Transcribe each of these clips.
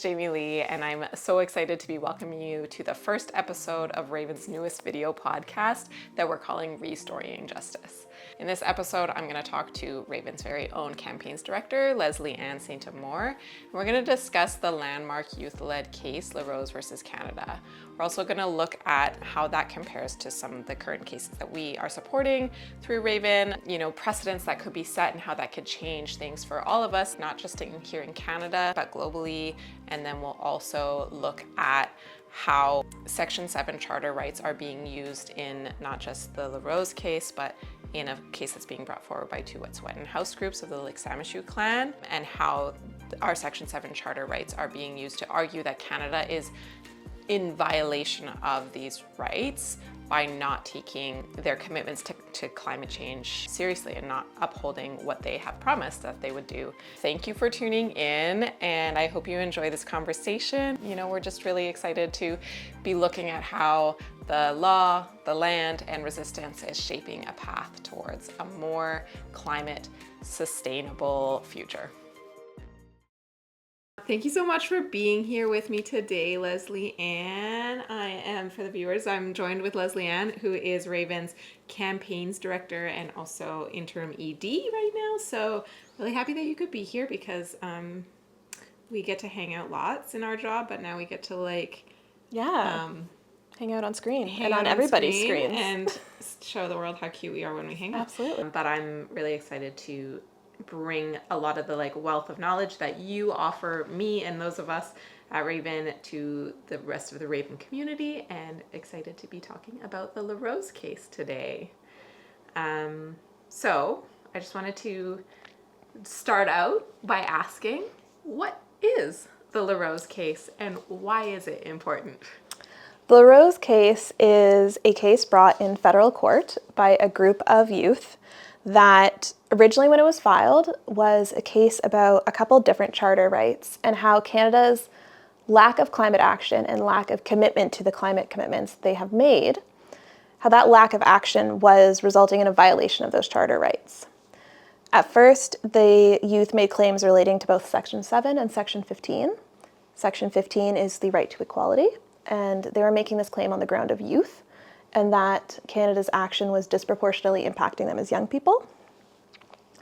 Jamie Lee, and I'm so excited to be welcoming you to the first episode of Raven's newest video podcast that we're calling Restoring Justice. In this episode, I'm going to talk to Raven's very own campaigns director, Leslie-Ann St. Amour, and we're going to discuss the landmark youth-led case, LaRose versus Canada. We're also going to look at how that compares to some of the current cases that we are supporting through Raven, precedents that could be set and how that could change things for all of us, not just here in Canada, but globally. And then we'll also look at how Section 7 charter rights are being used in not just the LaRose case, but in a case that's being brought forward by two Wet'suwet'en house groups of the Likhts'amisyu Clan, and how our Section 7 charter rights are being used to argue that Canada is in violation of these rights by not taking their commitments to climate change seriously and not upholding what they have promised that they would do. Thank you for tuning in, and I hope you enjoy this conversation. We're just really excited to be looking at how the law, the land, and resistance is shaping a path towards a more climate sustainable future. Thank you so much for being here with me today, Leslie-Ann. For the viewers, I'm joined with Leslie-Ann, who is Raven's campaigns director and also interim ED right now. So really happy that you could be here because we get to hang out lots in our job, but now we get to hang out on screen and on everybody's screens and show the world how cute we are when we hang out. Absolutely. But I'm really excited to bring a lot of the wealth of knowledge that you offer me and those of us at Raven to the rest of the Raven community, and excited to be talking about the LaRose case today. So I just wanted to start out by asking, what is the LaRose case and why is it important? The LaRose case is a case brought in federal court by a group of youth that originally, when it was filed, was a case about a couple different charter rights and how Canada's lack of climate action and lack of commitment to the climate commitments they have made, how that lack of action was resulting in a violation of those charter rights. At first, the youth made claims relating to both Section 7 and Section 15. Section 15 is the right to equality, and they were making this claim on the ground of youth, and that Canada's action was disproportionately impacting them as young people.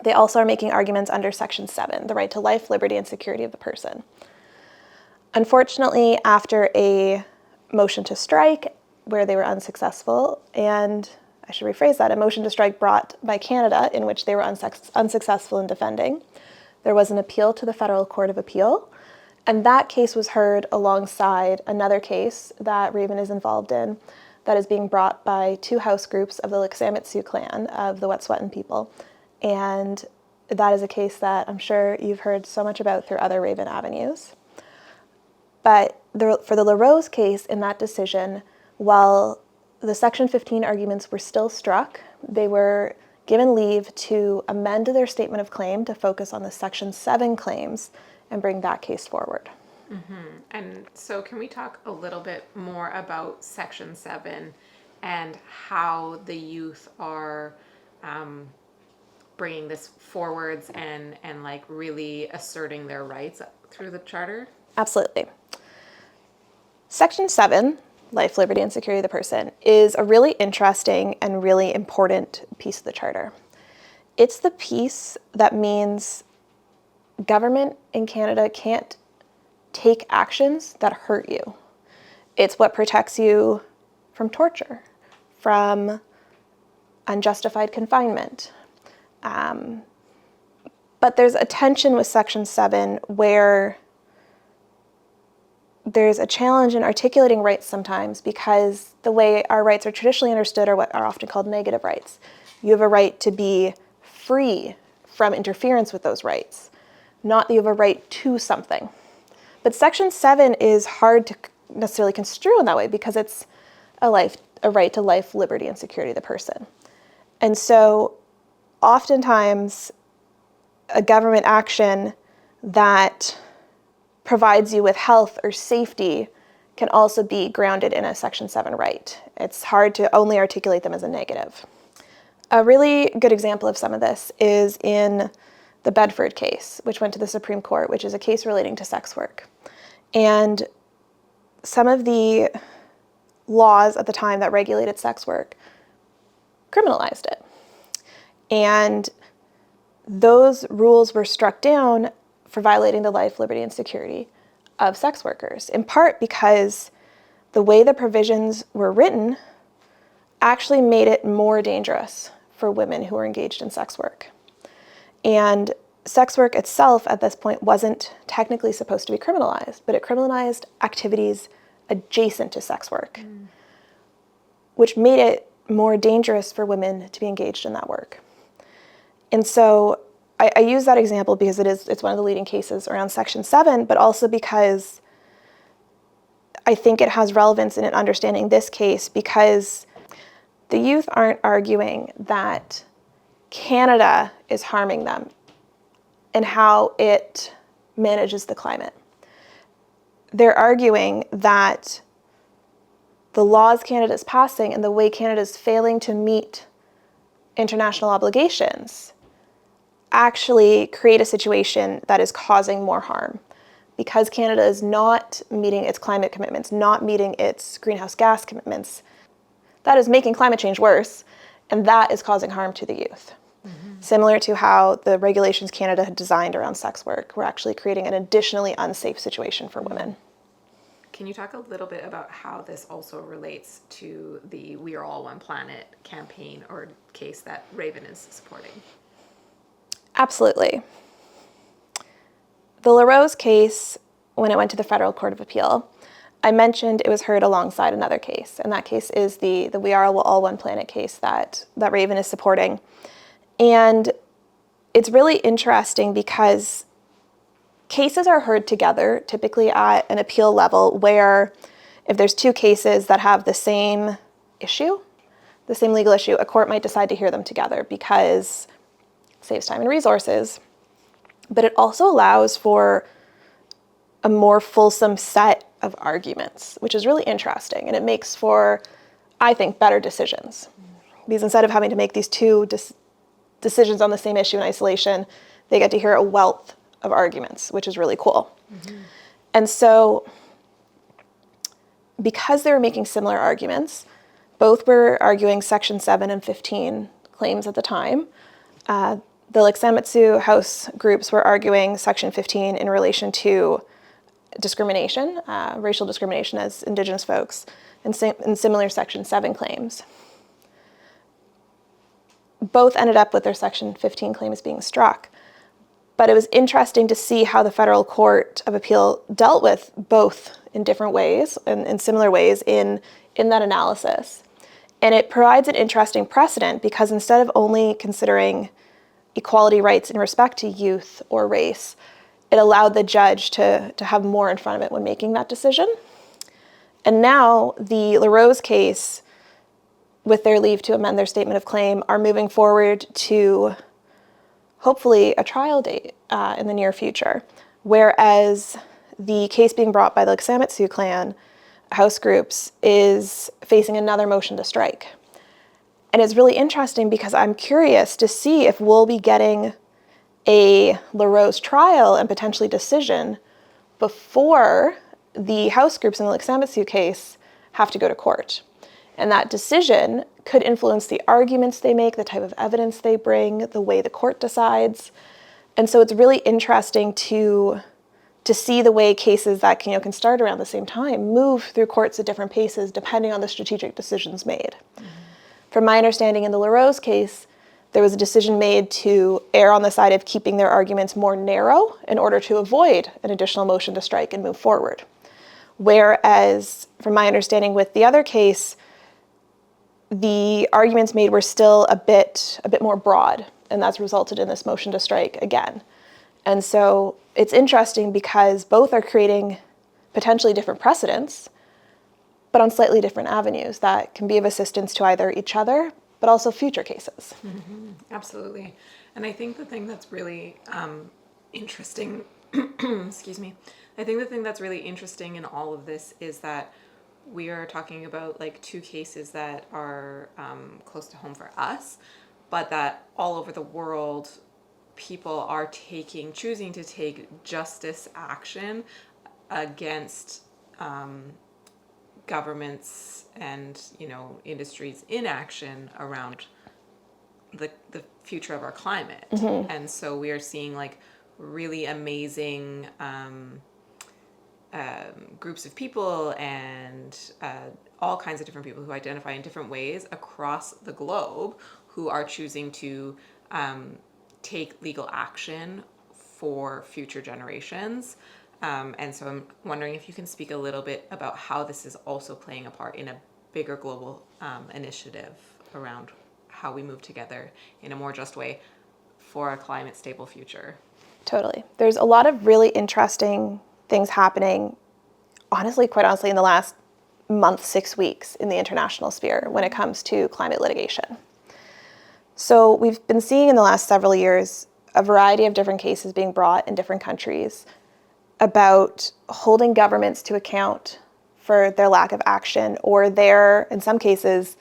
They also are making arguments under Section 7, the right to life, liberty, and security of the person. Unfortunately, after a motion to strike where they were unsuccessful, and I should rephrase that, a motion to strike brought by Canada in which they were unsuccessful in defending, there was an appeal to the Federal Court of Appeal, and that case was heard alongside another case that Raven is involved in that is being brought by two house groups of the Likhts'amisyu Clan of the Wet'suwet'en people. And that is a case that I'm sure you've heard so much about through other Raven avenues. But for the LaRose case, in that decision, while the Section 15 arguments were still struck, they were given leave to amend their statement of claim to focus on the Section 7 claims and bring that case forward. Mm-hmm. And so can we talk a little bit more about Section 7 and how the youth are bringing this forwards and really asserting their rights through the charter? Absolutely. Section 7, life, liberty, and security of the person, is a really interesting and really important piece of the charter. It's the piece that means government in Canada can't take actions that hurt you. It's what protects you from torture, from unjustified confinement. But there's a tension with Section 7 where there's a challenge in articulating rights sometimes because the way our rights are traditionally understood are what are often called negative rights. You have a right to be free from interference with those rights, not that you have a right to something. But Section 7 is hard to necessarily construe in that way because it's a right to life, liberty, and security of the person. And so oftentimes a government action that provides you with health or safety can also be grounded in a Section 7 right. It's hard to only articulate them as a negative. A really good example of some of this is in the Bedford case, which went to the Supreme Court, which is a case relating to sex work. And some of the laws at the time that regulated sex work criminalized it. And those rules were struck down for violating the life, liberty, and security of sex workers, in part because the way the provisions were written actually made it more dangerous for women who were engaged in sex work. And sex work itself at this point wasn't technically supposed to be criminalized, but it criminalized activities adjacent to sex work, which made it more dangerous for women to be engaged in that work. And so I use that example because it's one of the leading cases around Section 7, but also because I think it has relevance in understanding this case, because the youth aren't arguing that Canada is harming them and how it manages the climate. They're arguing that the laws Canada is passing and the way Canada is failing to meet international obligations actually create a situation that is causing more harm, because Canada is not meeting its climate commitments, not meeting its greenhouse gas commitments. That is making climate change worse, and that is causing harm to the youth. Mm-hmm. Similar to how the regulations Canada had designed around sex work were actually creating an additionally unsafe situation for women. Can you talk a little bit about how this also relates to the We Are All One Planet campaign or case that Raven is supporting? Absolutely. The LaRose case, when it went to the Federal Court of Appeal, I mentioned it was heard alongside another case, and that case is the We Are All One Planet case that Raven is supporting. And it's really interesting because cases are heard together, typically at an appeal level, where if there's two cases that have the same issue, the same legal issue, a court might decide to hear them together because it saves time and resources. But it also allows for a more fulsome set of arguments, which is really interesting. And it makes for, I think, better decisions. Because instead of having to make these two decisions on the same issue in isolation, they get to hear a wealth of arguments, which is really cool. Mm-hmm. And so because they were making similar arguments, both were arguing Section 7 and 15 claims at the time. The Likhts'amisyu House groups were arguing Section 15 in relation to discrimination, racial discrimination as Indigenous folks, and similar Section 7 claims. Both ended up with their Section 15 claims being struck. But it was interesting to see how the Federal Court of Appeal dealt with both in different ways and in similar ways in that analysis. And it provides an interesting precedent because instead of only considering equality rights in respect to youth or race, it allowed the judge to have more in front of it when making that decision. And now the LaRose case, with their leave to amend their statement of claim, are moving forward to hopefully a trial date in the near future. Whereas the case being brought by the Likhts'amisyu Clan house groups is facing another motion to strike. And it's really interesting because I'm curious to see if we'll be getting a LaRose trial and potentially decision before the house groups in the Likhts'amisyu case have to go to court. And that decision could influence the arguments they make, the type of evidence they bring, the way the court decides. And so it's really interesting to see the way cases that can start around the same time move through courts at different paces depending on the strategic decisions made. Mm-hmm. From my understanding in the LaRose case, there was a decision made to err on the side of keeping their arguments more narrow in order to avoid an additional motion to strike and move forward. Whereas, from my understanding with the other case, the arguments made were still a bit more broad, and that's resulted in this motion to strike again. And so it's interesting because both are creating potentially different precedents, but on slightly different avenues that can be of assistance to either each other, but also future cases. Mm-hmm. Absolutely. And I think the thing that's really interesting, excuse me, I think the thing that's really interesting in all of this is that we are talking about like two cases that are close to home for us, but that all over the world, people are choosing to take justice action against governments and, industries' inaction around the future of our climate. And so we are seeing like really amazing groups of people and all kinds of different people who identify in different ways across the globe who are choosing to take legal action for future generations. And so I'm wondering if you can speak a little bit about how this is also playing a part in a bigger global initiative around how we move together in a more just way for a climate stable future. Totally. There's a lot of really interesting things happening, quite honestly, in the last month, 6 weeks in the international sphere when it comes to climate litigation. So we've been seeing in the last several years a variety of different cases being brought in different countries about holding governments to account for their lack of action or their, in some cases,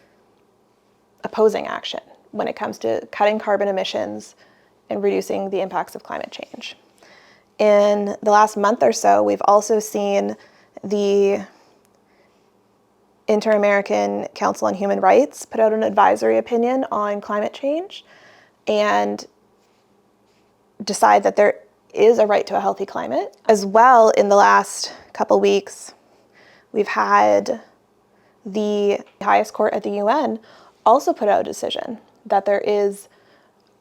opposing action when it comes to cutting carbon emissions and reducing the impacts of climate change. In the last month or so, we've also seen the Inter-American Council on Human Rights put out an advisory opinion on climate change and decide that there is a right to a healthy climate. As well, in the last couple weeks, we've had the highest court at the UN also put out a decision that there is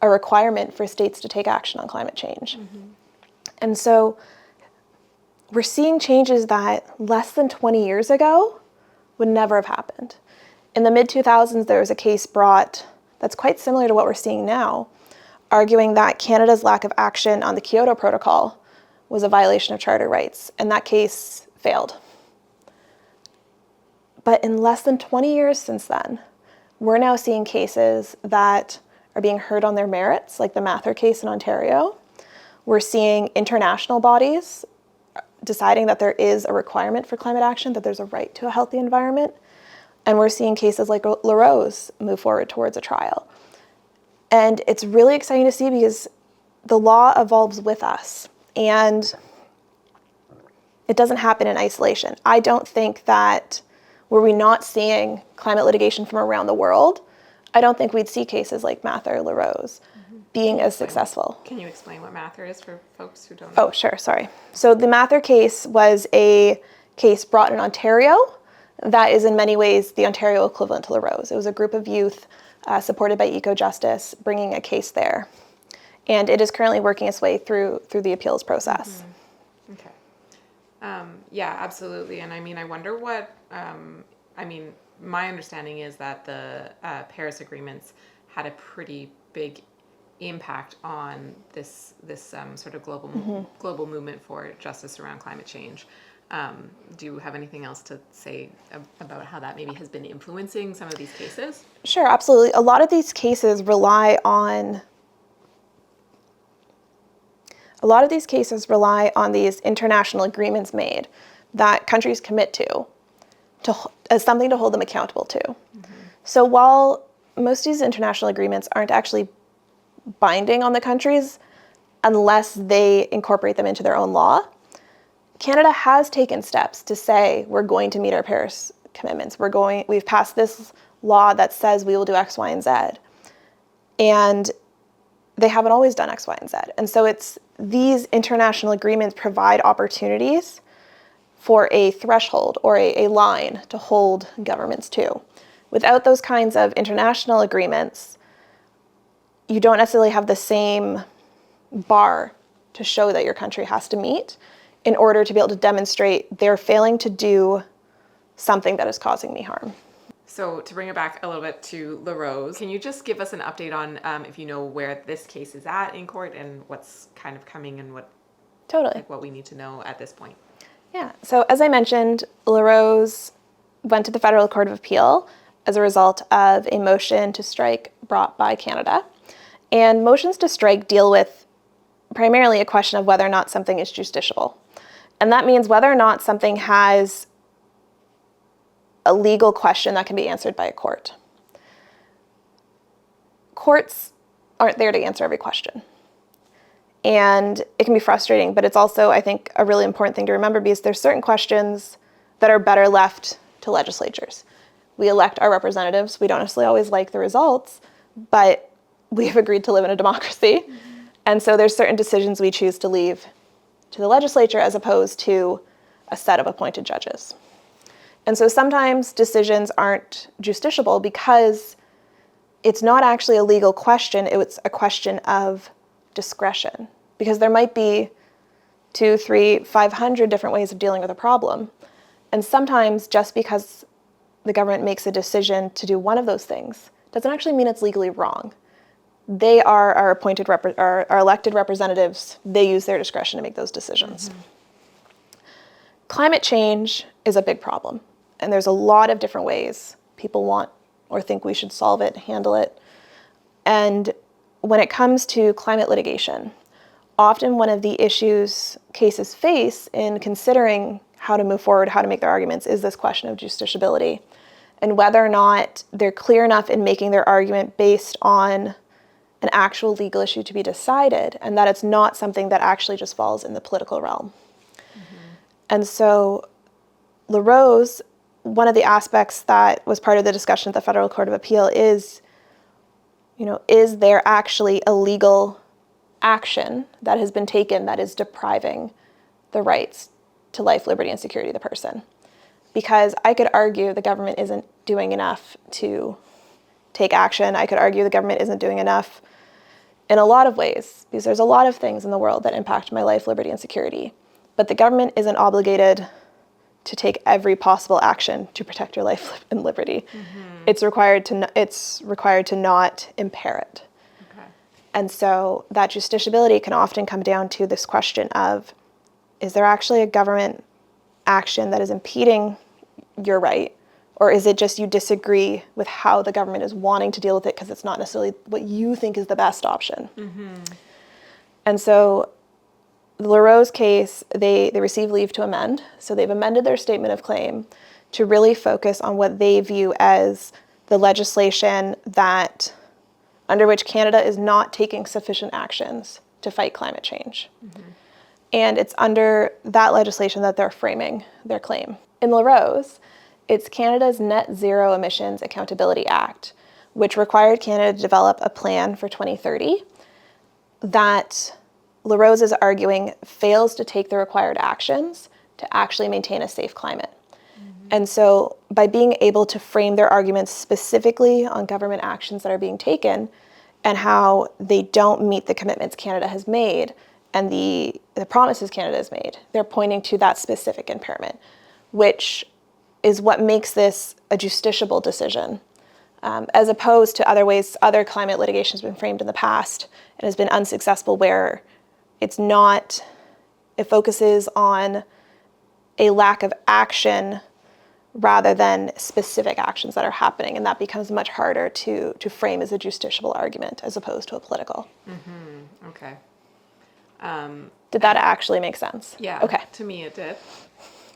a requirement for states to take action on climate change. And so we're seeing changes that less than 20 years ago would never have happened. In the mid-2000s, there was a case brought that's quite similar to what we're seeing now, arguing that Canada's lack of action on the Kyoto Protocol was a violation of charter rights, and that case failed. But in less than 20 years since then, we're now seeing cases that are being heard on their merits, like the Mather case in Ontario. We're seeing international bodies deciding that there is a requirement for climate action, that there's a right to a healthy environment. And we're seeing cases like LaRose move forward towards a trial. And it's really exciting to see because the law evolves with us and it doesn't happen in isolation. I don't think that were we not seeing climate litigation from around the world, I don't think we'd see cases like Mather or LaRose being as successful. Can you explain what Mather is for folks who don't know? Oh, sure, sorry. So the Mather case was a case brought in Ontario that is in many ways the Ontario equivalent to LaRose. It was a group of youth supported by Eco-Justice bringing a case there. And it is currently working its way through the appeals process. Okay. Yeah, absolutely. And I wonder what, my understanding is that the Paris agreements had a pretty big impact on this sort of global movement for justice around climate change. Do you have anything else to say about how that maybe has been influencing some of these cases? Sure, absolutely. A lot of these cases rely on these international agreements made that countries commit to as something to hold them accountable to. So while most of these international agreements aren't actually binding on the countries unless they incorporate them into their own law, Canada has taken steps to say we're going to meet our Paris commitments. We've passed this law that says we will do X, Y, and Z. And they haven't always done X, Y, and Z. And so these international agreements provide opportunities for a threshold or a line to hold governments to. Without those kinds of international agreements, you don't necessarily have the same bar to show that your country has to meet in order to be able to demonstrate they're failing to do something that is causing me harm. So to bring it back a little bit to LaRose, can you just give us an update on if you know where this case is at in court and what's kind of coming and what we need to know at this point? Yeah, so as I mentioned, LaRose went to the Federal Court of Appeal as a result of a motion to strike brought by Canada. And motions to strike deal with primarily a question of whether or not something is justiciable. And that means whether or not something has a legal question that can be answered by a court. Courts aren't there to answer every question. And it can be frustrating, but it's also, I think, a really important thing to remember because there's certain questions that are better left to legislatures. We elect our representatives. We don't necessarily always like the results, but we have agreed to live in a democracy. Mm-hmm. And so there's certain decisions we choose to leave to the legislature as opposed to a set of appointed judges. And so sometimes decisions aren't justiciable because it's not actually a legal question, it's a question of discretion. Because there might be 2, 3, 500 different ways of dealing with a problem. And sometimes just because the government makes a decision to do one of those things doesn't actually mean it's legally wrong. They are our appointed, our elected representatives. They use their discretion to make those decisions. Mm-hmm. Climate change is a big problem. And there's a lot of different ways people want or think we should solve it, handle it. And when it comes to climate litigation, often one of the issues cases face in considering how to move forward, how to make their arguments, is this question of justiciability and whether or not they're clear enough in making their argument based on an actual legal issue to be decided and that it's not something that actually just falls in the political realm. Mm-hmm. And so LaRose, one of the aspects that was part of the discussion at the Federal Court of Appeal is, is there actually a legal action that has been taken that is depriving the rights to life, liberty, and security of the person? Because I could argue the government isn't doing enough to take action. I could argue the government isn't doing enough in a lot of ways, because there's a lot of things in the world that impact my life, liberty, and security. But the government isn't obligated to take every possible action to protect your life and liberty. Mm-hmm. It's required to not impair it. Okay. And so that justiciability can often come down to this question of, is there actually a government action that is impeding your right? Or is it just you disagree with how the government is wanting to deal with it because it's not necessarily what you think is the best option? Mm-hmm. And so the LaRose case, they received leave to amend. So they've amended their statement of claim to really focus on what they view as the legislation that under which Canada is not taking sufficient actions to fight climate change. Mm-hmm. And it's under that legislation that they're framing their claim. In LaRose, it's Canada's Net Zero Emissions Accountability Act, which required Canada to develop a plan for 2030 that LaRose is arguing fails to take the required actions to actually maintain a safe climate. Mm-hmm. And so by being able to frame their arguments specifically on government actions that are being taken and how they don't meet the commitments Canada has made and the promises Canada has made, they're pointing to that specific impairment, which is what makes this a justiciable decision, as opposed to other ways other climate litigation has been framed in the past and has been unsuccessful, where it focuses on a lack of action rather than specific actions that are happening, and that becomes much harder to frame as a justiciable argument as opposed to a political. Mm-hmm. Okay. Did that actually make sense? Yeah. Okay. To me it did.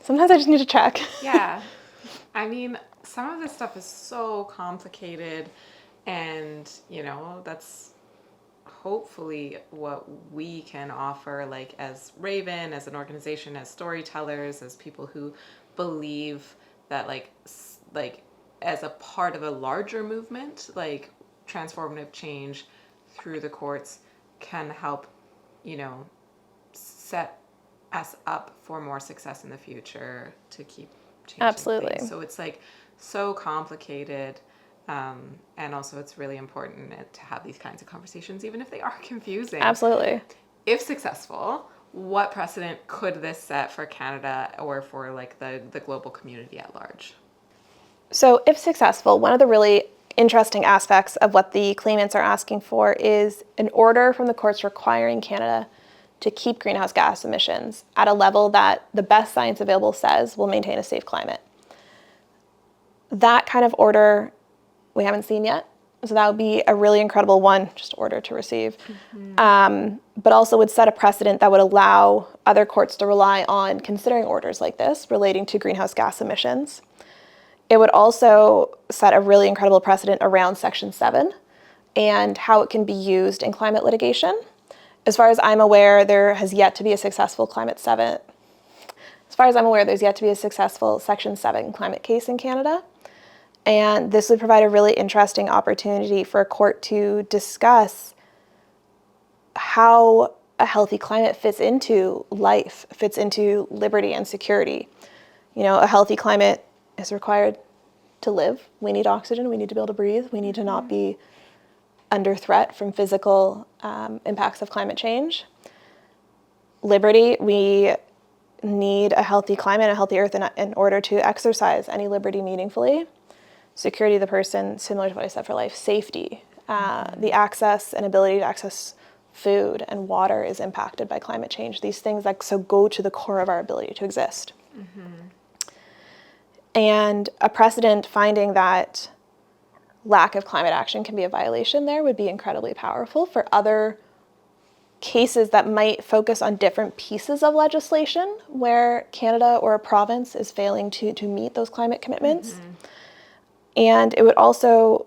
Sometimes I just need to check. Yeah. I mean, some of this stuff is so complicated, and, that's hopefully what we can offer, like, as Raven, as an organization, as storytellers, as people who believe that, like as a part of a larger movement, like transformative change through the courts can help, set us up for more success in the future to keep changing Absolutely. things. So it's like so complicated. And also it's really important to have these kinds of conversations, even if they are confusing. Absolutely. If successful, what precedent could this set for Canada or for like the global community at large? So if successful, one of the really interesting aspects of what the claimants are asking for is an order from the courts requiring Canada to keep greenhouse gas emissions at a level that the best science available says will maintain a safe climate. That kind of order we haven't seen yet. So that would be a really incredible one, just order to receive. Mm-hmm. But also would set a precedent that would allow other courts to rely on considering orders like this relating to greenhouse gas emissions. It would also set a really incredible precedent around Section 7 and how it can be used in climate litigation, As far as I'm aware, there has yet to be a successful As far as I'm aware, there's yet to be a successful Section 7 climate case in Canada. And this would provide a really interesting opportunity for a court to discuss how a healthy climate fits into life, fits into liberty and security. You know, a healthy climate is required to live. We need oxygen. We need to be able to breathe. We need to not be under threat from physical impacts of climate change. Liberty, we need a healthy climate, a healthy earth in order to exercise any liberty meaningfully. Security of the person, similar to what I said for life. Safety, the access and ability to access food and water is impacted by climate change. These things that so go to the core of our ability to exist. And a precedent finding that lack of climate action can be a violation there would be incredibly powerful for other cases that might focus on different pieces of legislation where Canada or a province is failing to meet those climate commitments. And it would also,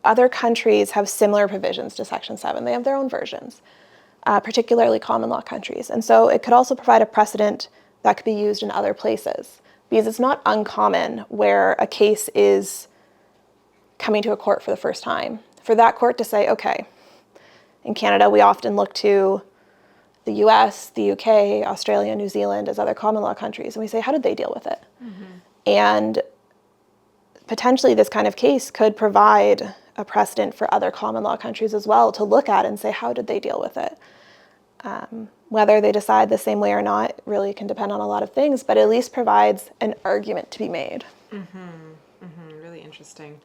other countries have similar provisions to Section 7. They have their own versions, particularly common law countries. And so it could also provide a precedent that could be used in other places, because it's not uncommon where a case is coming to a court for the first time, for that court to say, okay, in Canada, we often look to the US, the UK, Australia, New Zealand as other common law countries, and we say, how did they deal with it? And potentially this kind of case could provide a precedent for other common law countries as well to look at and say, how did they deal with it? Whether they decide the same way or not really can depend on a lot of things, but at least provides an argument to be made. Really interesting.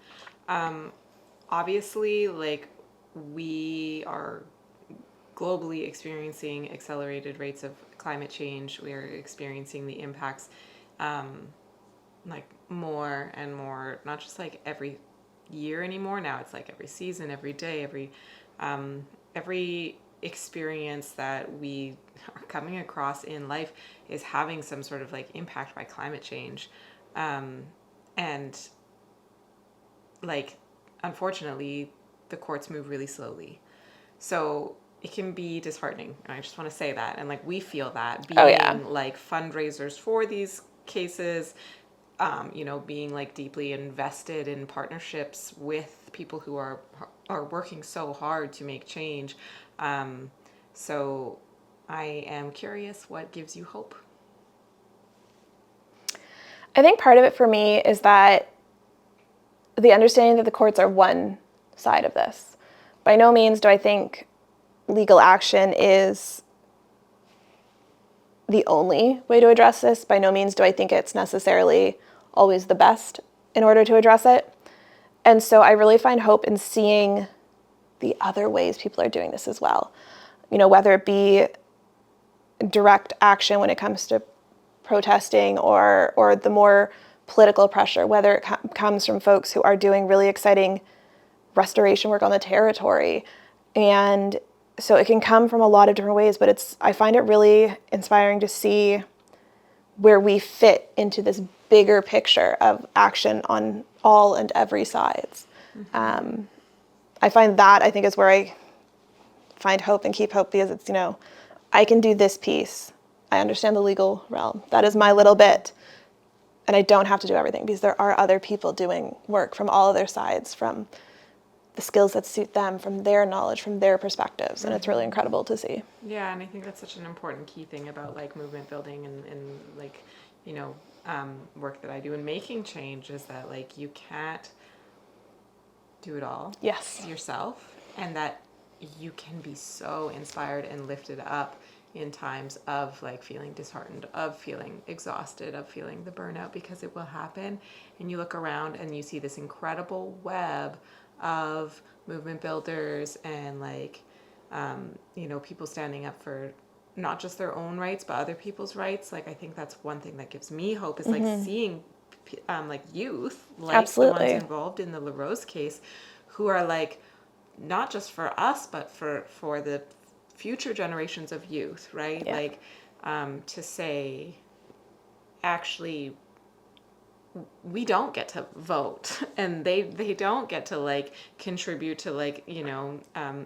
Obviously, like, we are globally experiencing accelerated rates of climate change. We are experiencing the impacts, like, more and more, not just like every year anymore. Now it's like every season, every day, every experience that we are coming across in life is having some sort of like impact by climate change. And like, unfortunately, the courts move really slowly. So it can be disheartening. And I just want to say that. And like, we feel that being like fundraisers for these cases, you know, being like deeply invested in partnerships with people who are working so hard to make change. So I am curious, what gives you hope? I think part of it for me is that the understanding that the courts are one side of this. By no means do I think legal action is the only way to address this. By no means do I think it's necessarily always the best in order to address it. And so I really find hope in seeing the other ways people are doing this as well. You know, whether it be direct action when it comes to protesting or the more political pressure, whether it comes from folks who are doing really exciting restoration work on the territory. And so it can come from a lot of different ways, but I find it really inspiring to see where we fit into this bigger picture of action on all and every sides. I find that, I think, is where I find hope and keep hope, because it's, you know, I can do this piece. I understand the legal realm. That is my little bit. And I don't have to do everything, because there are other people doing work from all other sides, from the skills that suit them, from their knowledge, from their perspectives. And it's really incredible to see. Yeah, and I think that's such an important key thing about like movement building and like, you know, work that I do in making change, is that like you can't do it all yourself, and that you can be so inspired and lifted up in times of like feeling disheartened, of feeling exhausted, of feeling the burnout, because it will happen. And you look around and you see this incredible web of movement builders and like, you know, people standing up for not just their own rights, but other people's rights. Like, I think that's one thing that gives me hope, is like seeing like youth, like the ones involved in the LaRose case, who are like, not just for us, but for the future generations of youth, right? Yeah. Like, to say, actually, we don't get to vote, and they don't get to like contribute to like, you know,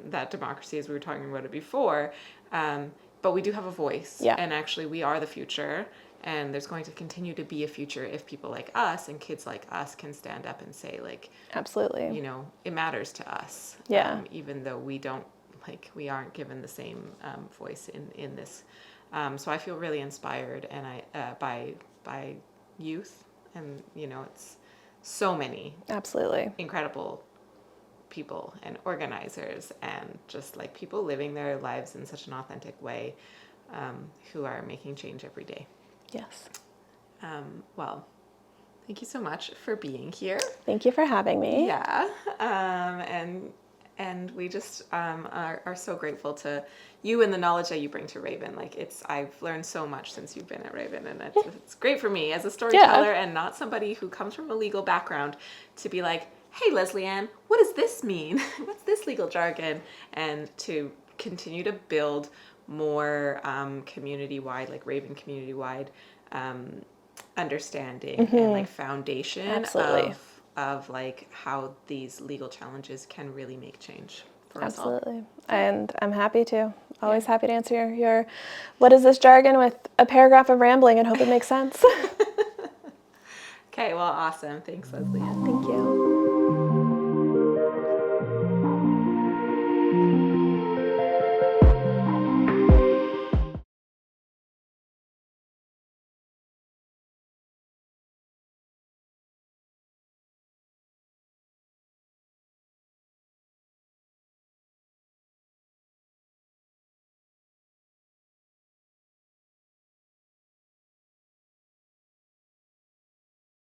that democracy as we were talking about it before. But we do have a voice. Yeah. And actually, we are the future. And there's going to continue to be a future if people like us and kids like us can stand up and say, like, absolutely, you know, it matters to us. Yeah. Even though we don't, like, we aren't given the same voice in this. So I feel really inspired and by youth. And, you know, it's so many absolutely, incredible people and organizers and just like people living their lives in such an authentic way, who are making change every day. Yes. Well, thank you so much for being here. Thank you for having me. Yeah. And we just are so grateful to you and the knowledge that you bring to Raven. Like I've learned so much since you've been at Raven, and it's great for me as a storyteller and not somebody who comes from a legal background to be like, hey, Leslie Ann, what does this mean? What's this legal jargon? And to continue to build more community-wide, like Raven community-wide understanding and like foundation Absolutely. of like how these legal challenges can really make change for us all. Absolutely. And I'm happy to. Always happy to answer your what is this jargon with a paragraph of rambling and hope it makes sense. Okay, well, awesome. Thanks, Leslie Ann. Thank you.